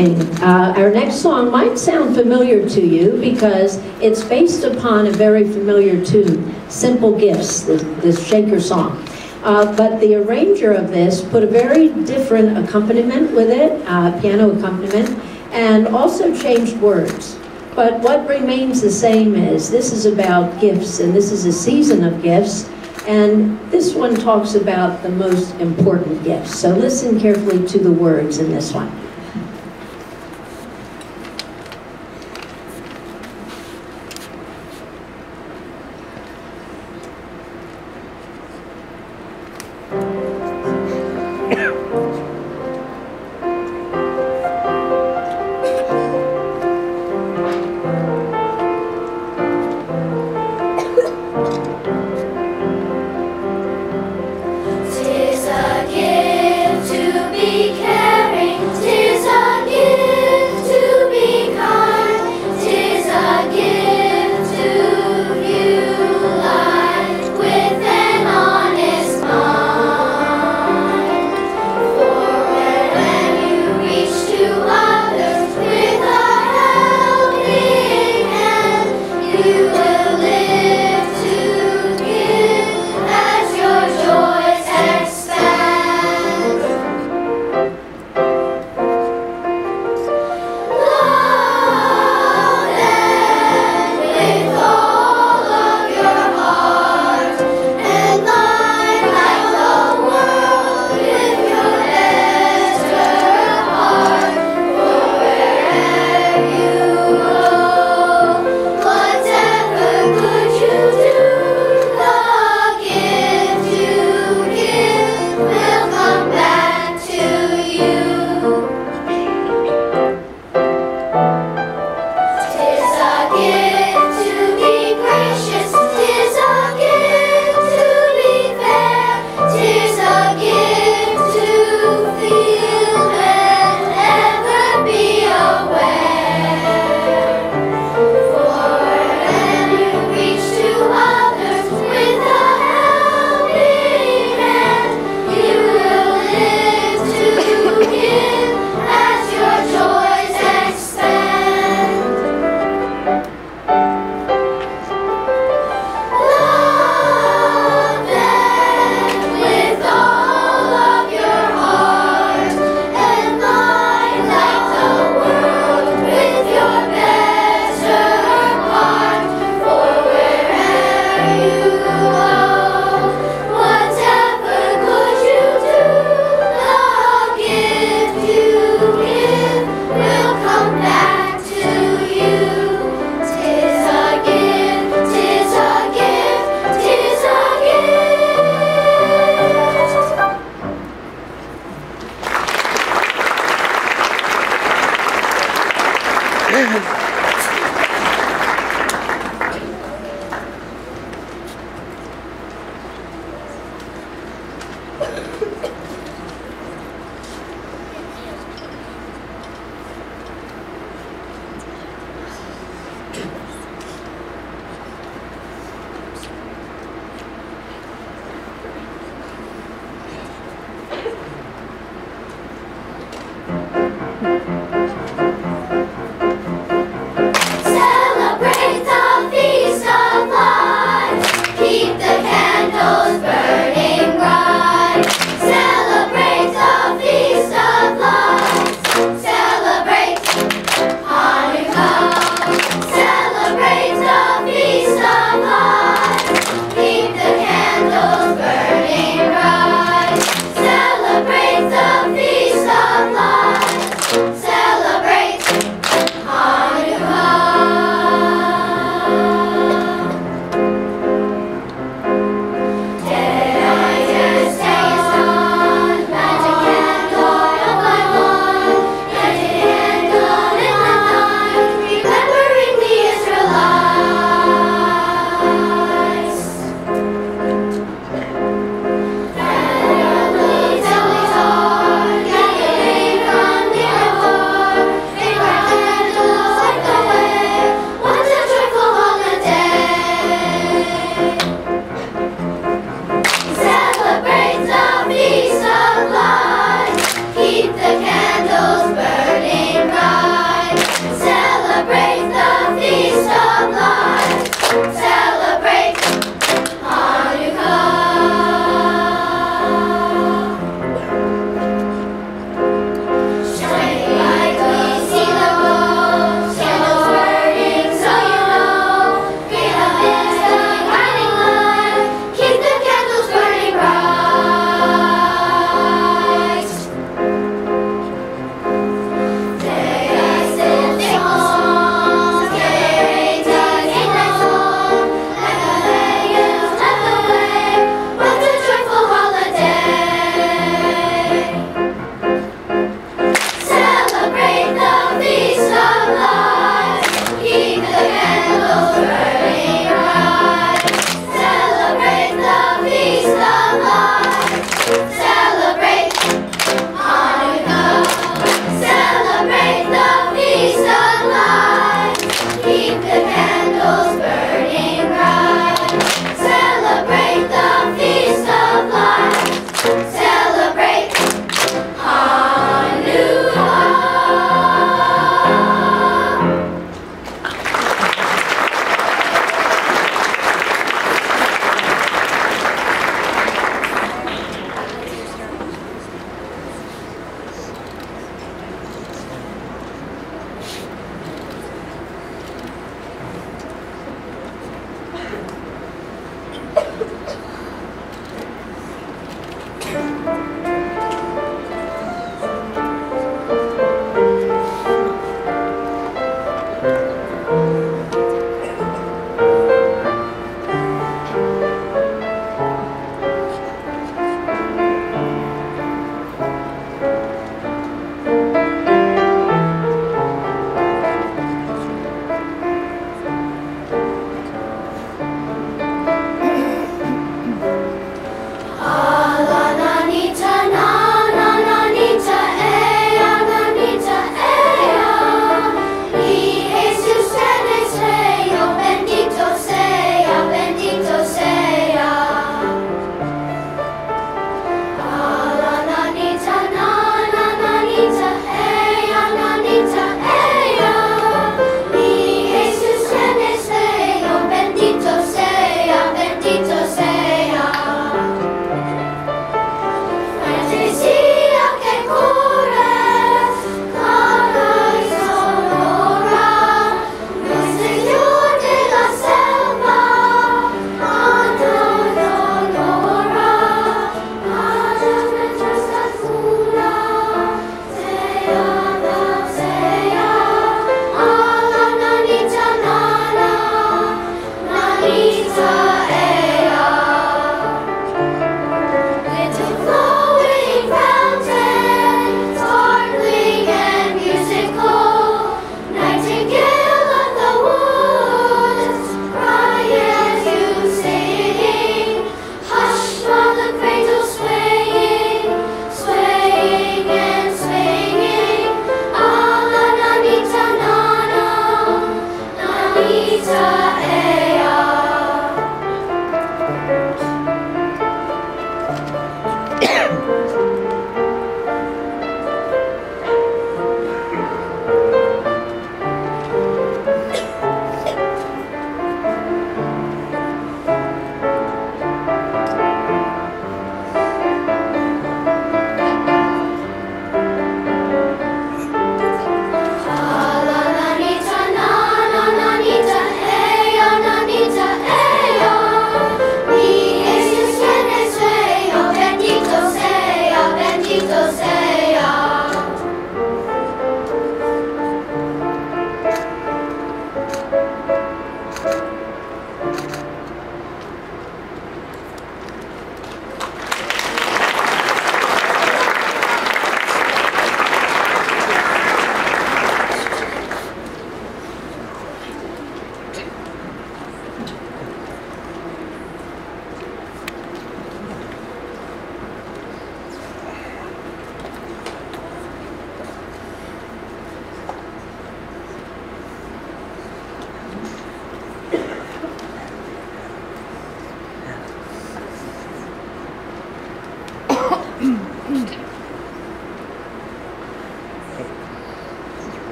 evening. Our next song might sound familiar to you because it's based upon a very familiar tune, Simple Gifts, this Shaker song. But the arranger of this put a very different accompaniment with it, piano accompaniment, and also changed words. But what remains the same is this is about gifts, and this is a season of gifts, and this one talks about the most important gifts. So listen carefully to the words in this one. Tis a gift to be caring.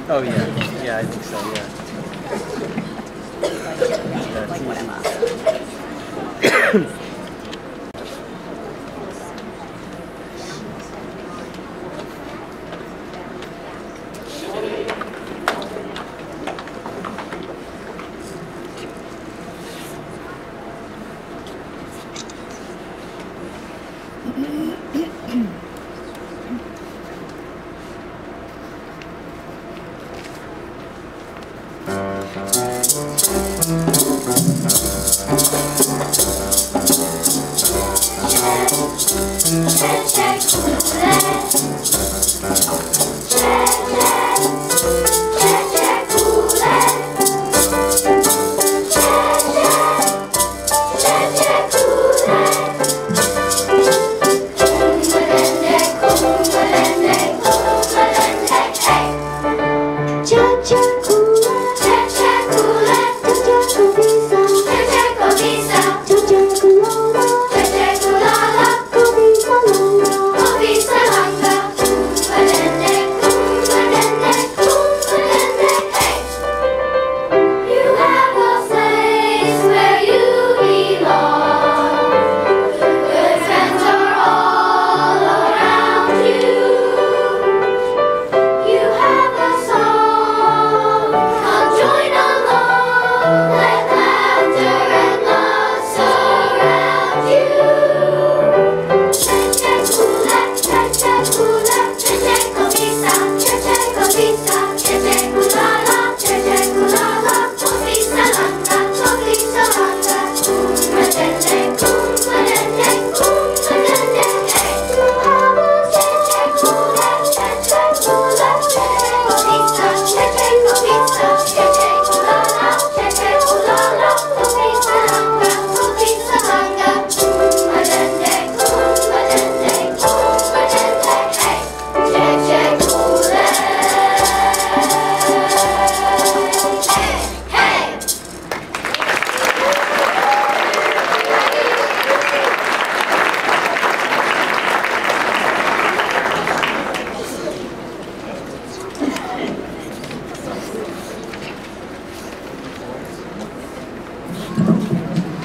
Oh yeah, yeah, I think so. Yeah.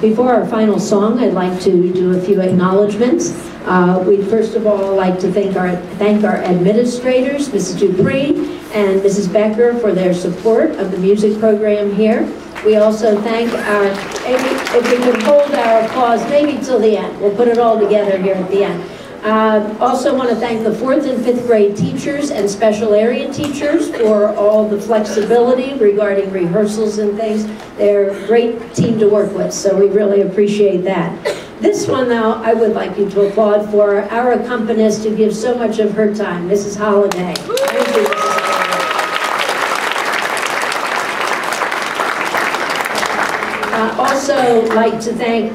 Before our final song, I'd like to do a few acknowledgments. We'd first of all like to thank our administrators, Mrs. Dupree and Mrs. Becker, for their support of the music program here. We also thank our, if we could hold our applause maybe till the end. We'll put it all together here at the end. Also want to thank the 4th and 5th grade teachers and special area teachers for all the flexibility regarding rehearsals and things. They're a great team to work with, so we really appreciate that. This one, though, I would like you to applaud for our accompanist who gives so much of her time, Mrs. Holliday. Thank you, Mrs. Holliday. Also like to thank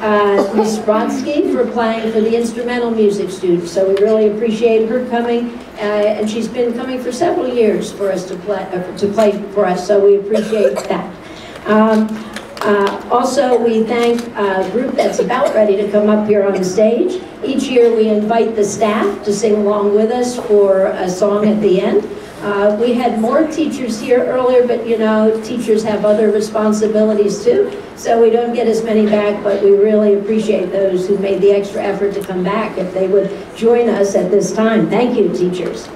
Ms. Brodsky for playing for the instrumental music students. So we really appreciate her coming, and she's been coming for several years for us to play for us. So we appreciate that. Also, we thank a group that's about ready to come up here on the stage. Each year we invite the staff to sing along with us for a song at the end. We had more teachers here earlier, but you know, teachers have other responsibilities too, so we don't get as many back, but we really appreciate those who made the extra effort to come back if they would join us at this time. Thank you, teachers. Do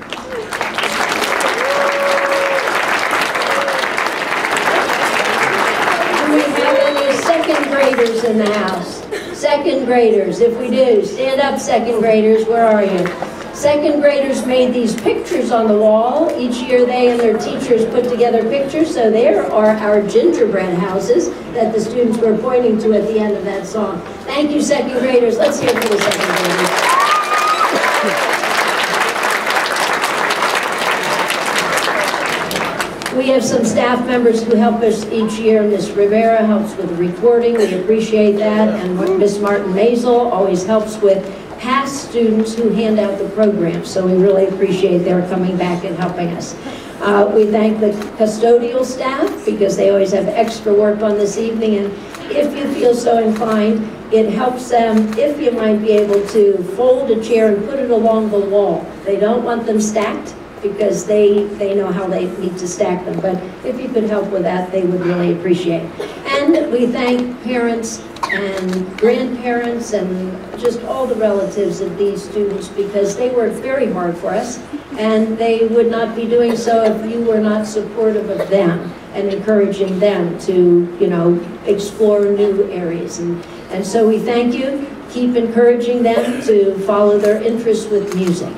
we have any second graders in the house? Second graders, if we do, stand up, second graders, where are you? Second graders made these pictures on the wall. Each year they and their teachers put together pictures, so there are our gingerbread houses that the students were pointing to at the end of that song. Thank you, second graders. Let's hear it for the second graders. We have some staff members who help us each year. Ms. Rivera helps with the recording. We appreciate that. And Ms. Martin Maisel always helps with past students who hand out the program, so we really appreciate their coming back and helping us. We thank the custodial staff because they always have extra work on this evening, and if you feel so inclined, it helps them, if you might be able to fold a chair and put it along the wall. They don't want them stacked because they know how they need to stack them. But if you could help with that, they would really appreciate it. And we thank parents and grandparents and just all the relatives of these students because they work very hard for us, and they would not be doing so if you were not supportive of them and encouraging them to, you know, explore new areas. And so we thank you. Keep encouraging them to follow their interests with music.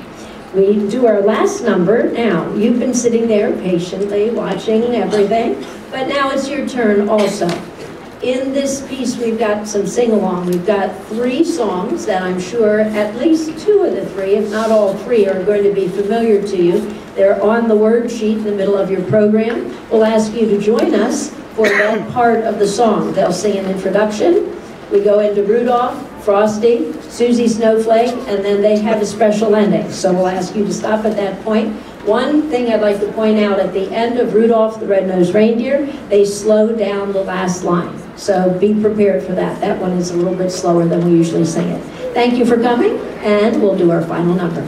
We do our last number now. You've been sitting there patiently watching everything, but now it's your turn also. In this piece, we've got some sing-along. We've got 3 songs that I'm sure at least 2 of the 3, if not all 3, are going to be familiar to you. They're on the word sheet in the middle of your program. We'll ask you to join us for that part of the song. They'll sing an introduction. We go into Rudolph, Frosty, Susie Snowflake, and then they have a special ending. So we'll ask you to stop at that point. One thing I'd like to point out, at the end of Rudolph the Red-Nosed Reindeer, they slow down the last line. So be prepared for that. That one is a little bit slower than we usually sing it. Thank you for coming, and we'll do our final number.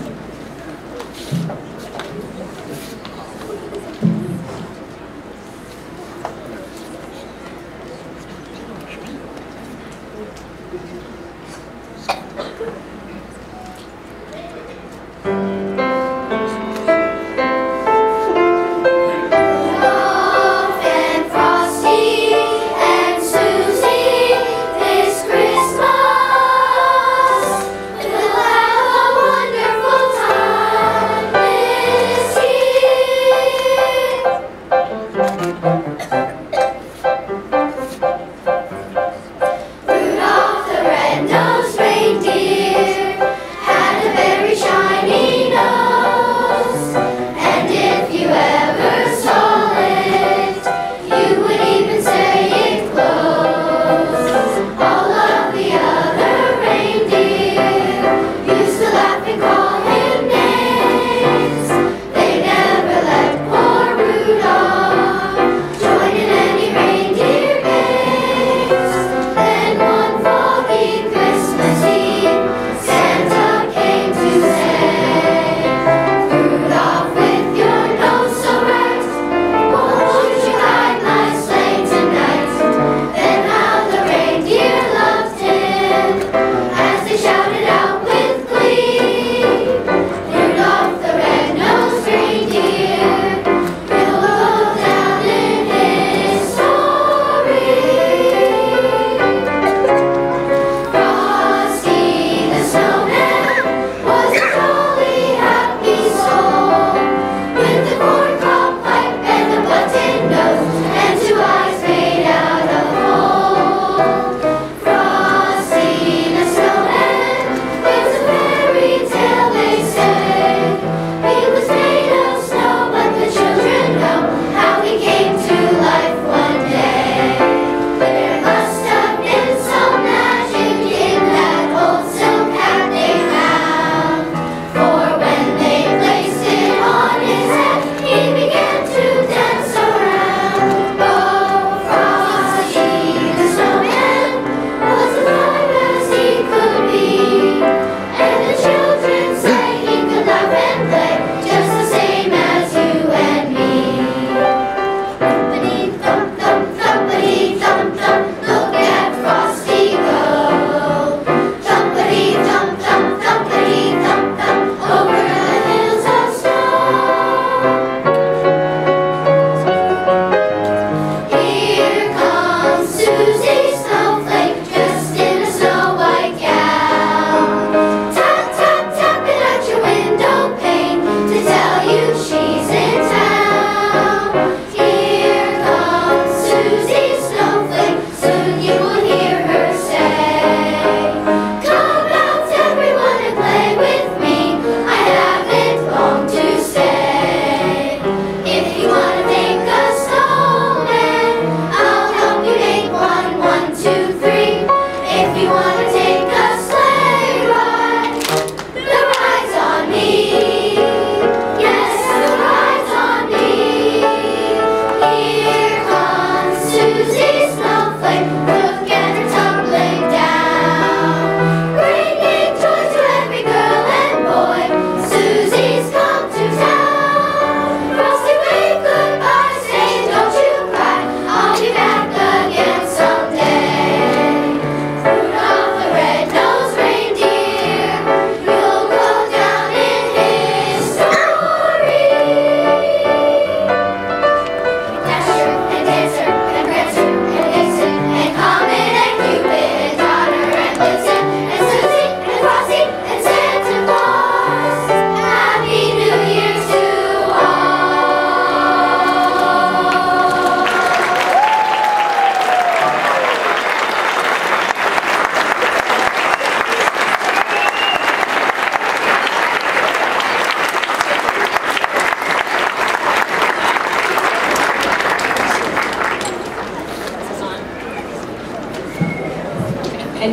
This Christmas, we'll have a wonderful time.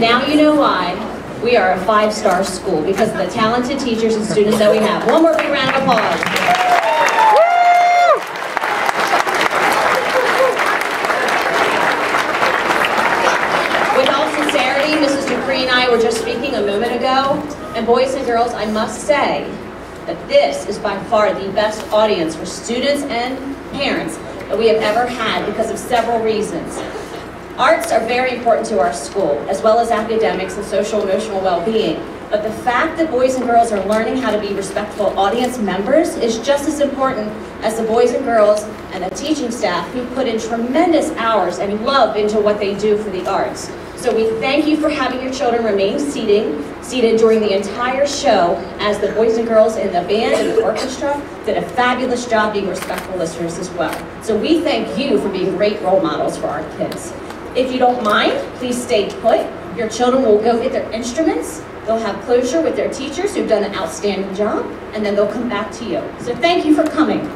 And now you know why we are a 5-star school, because of the talented teachers and students that we have. One more big round of applause. With all sincerity, Mrs. Dupree and I were just speaking a moment ago, and boys and girls, I must say that this is by far the best audience for students and parents that we have ever had because of several reasons. Arts are very important to our school, as well as academics and social emotional well-being. But the fact that boys and girls are learning how to be respectful audience members is just as important as the boys and girls and the teaching staff who put in tremendous hours and love into what they do for the arts. So we thank you for having your children remain seated during the entire show, as the boys and girls in the band and the orchestra did a fabulous job being respectful listeners as well. So we thank you for being great role models for our kids. If you don't mind, please stay put. Your children will go get their instruments. They'll have closure with their teachers who've done an outstanding job, and then they'll come back to you. So thank you for coming.